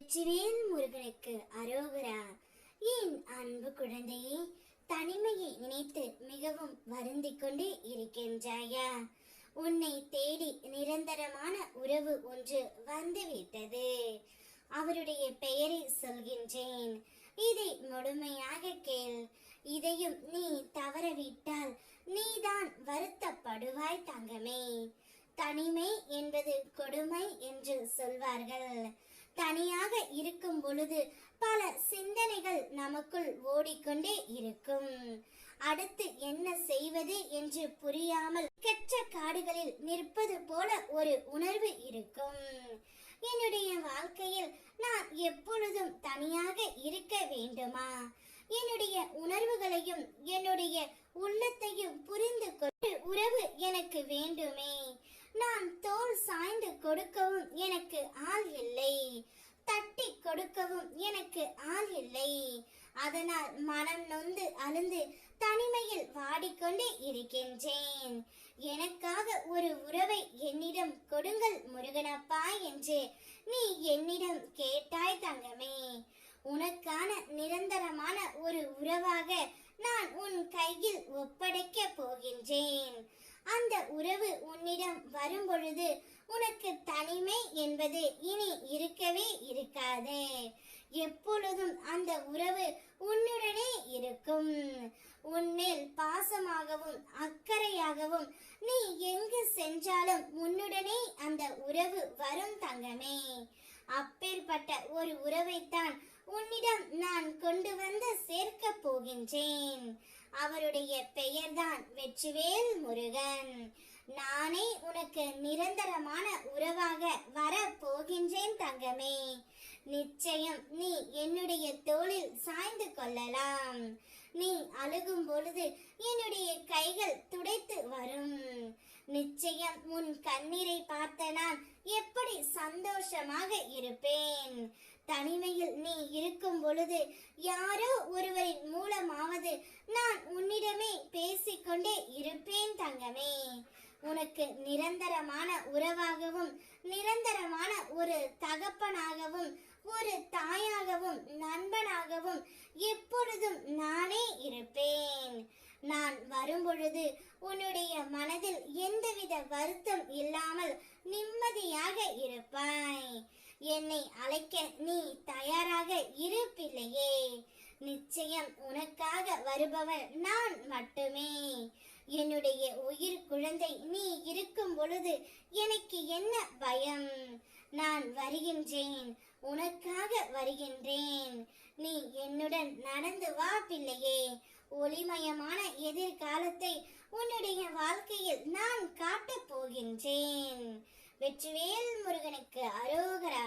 வெற்றிவேல் முருகனுக்கு அரோகரா. என் அன்பு குழந்தையே, தனிமையை நினைத்து மிகவும் வருந்திக் கொண்டே இருக்கின்றாயா? உன்னை தேடி நிரந்தரமான உறவு ஒன்று வந்துவிட்டது. அவருடைய பெயரை சொல்கின்றேன், இதை முழுமையாக கேள். இதையும் நீ தவறவிட்டால் நீதான் வருத்தப்படுவாய் தங்கமே. தனிமை என்பது கொடுமை என்று சொல்வார்கள். தனியாக இருக்கும் பொழுது பல சிந்தனைகள் நமக்குள் ஓடிக்கொண்டே இருக்கும். அடுத்து என்ன செய்வது என்று புரியாமல் கெட்ட காடுகளில் நிற்பது போல ஒரு உணர்வு இருக்கும். என்னுடைய வாழ்க்கையில் நான் எப்பொழுதும் தனியாக இருக்க வேண்டுமா? என்னுடைய உணர்வுகளையும் என்னுடைய உள்ளத்தையும் புரிந்து கொண்டு உறவு எனக்கு வேண்டுமே. நான் தோள் சாய்ந்து கொடுக்கவும் எனக்கு ஆள் இல்லை, தட்டி கொடுக்கவும் எனக்கு ஆள் இல்லை. அதனால் மனம் நொந்து அழுந்து தனிமையில் வாடிக்கொண்டே இருக்கின்றேன். எனக்காக ஒரு உறவை என்னிடம் கொடுங்கள் முருகனப்பா என்று நீ என்னிடம் கேட்டாய் தங்கமே. உனக்கான நிரந்தரமான ஒரு உறவாக நான் உன் கையில் ஒப்படைக்க போகின்றேன். அந்த உறவு உன்னிடம் வரும் பொழுது உனக்கு தனிமை என்பது இனி இருக்கவே இருக்காது. எப்பொழுதும் அந்த உறவு உன்னுடனே இருக்கும். உன்மேல் பாசமாகவும் அக்கறையாகவும் நீ எங்கு சென்றாலும் உன்னுடனே அந்த உறவு வரும் தங்கமே. அப்பேற்பட்ட ஒரு உறவைத்தான் உன்னிடம் நான் கொண்டு வந்து சேர்க்க போகின்றேன். அவருடைய பெயர்தான் வெற்றிவேல் முருகன். நானே உனக்கு நிரந்தரமான உறவாக வர போகின்றேன் தங்கமே. நிச்சயம் நீ என்னுடைய தோளில் சாய்ந்து கொள்ளலாம். நீ அழுகும் பொழுது என்னுடைய கைகள் துடைத்து வரும். நிச்சயம் உன் கண்ணீரை பார்த்த நான் எப்படி சந்தோஷமாக இருப்பேன். தனிமையில் நீ இருக்கும் பொழுது யாரோ ஒருவரின் மூலமாவது நான் உன்னிடமே பேசிக்கொண்டே இருப்பேன் தங்கமே. உனக்கு நிரந்தரமான உறவாகவும் நிரந்தரமான ஒரு தகப்பனாகவும் ஒரு தாயாகவும் நண்பனாகவும் எப்பொழுதும் நானே இருப்பேன். நான் வரும்பொழுது உன்னுடைய மனதில் எந்தவித வருத்தம் இல்லாமல் நிம்மதியாக இருப்பாய். என்னை அழைக்க நீ தயாராக இரு பிள்ளையே. நிச்சயம் உனக்காக வருபவள் நான் மட்டுமே. என்னுடைய உயிர் குழந்தை நீ இருக்கும் பொழுது எனக்கு என்ன பயம்? நான் வருகின்றேன், உனக்காக வருகின்றேன். நீ என்னுடன் நடந்து வா பிள்ளையே. ஒளிமயமான எதிர்காலத்தை உன்னுடைய வாழ்க்கையில் நான் காட்டப் போகின்றேன். வெற்றிவேல் முருகனுக்கு அரோகரா.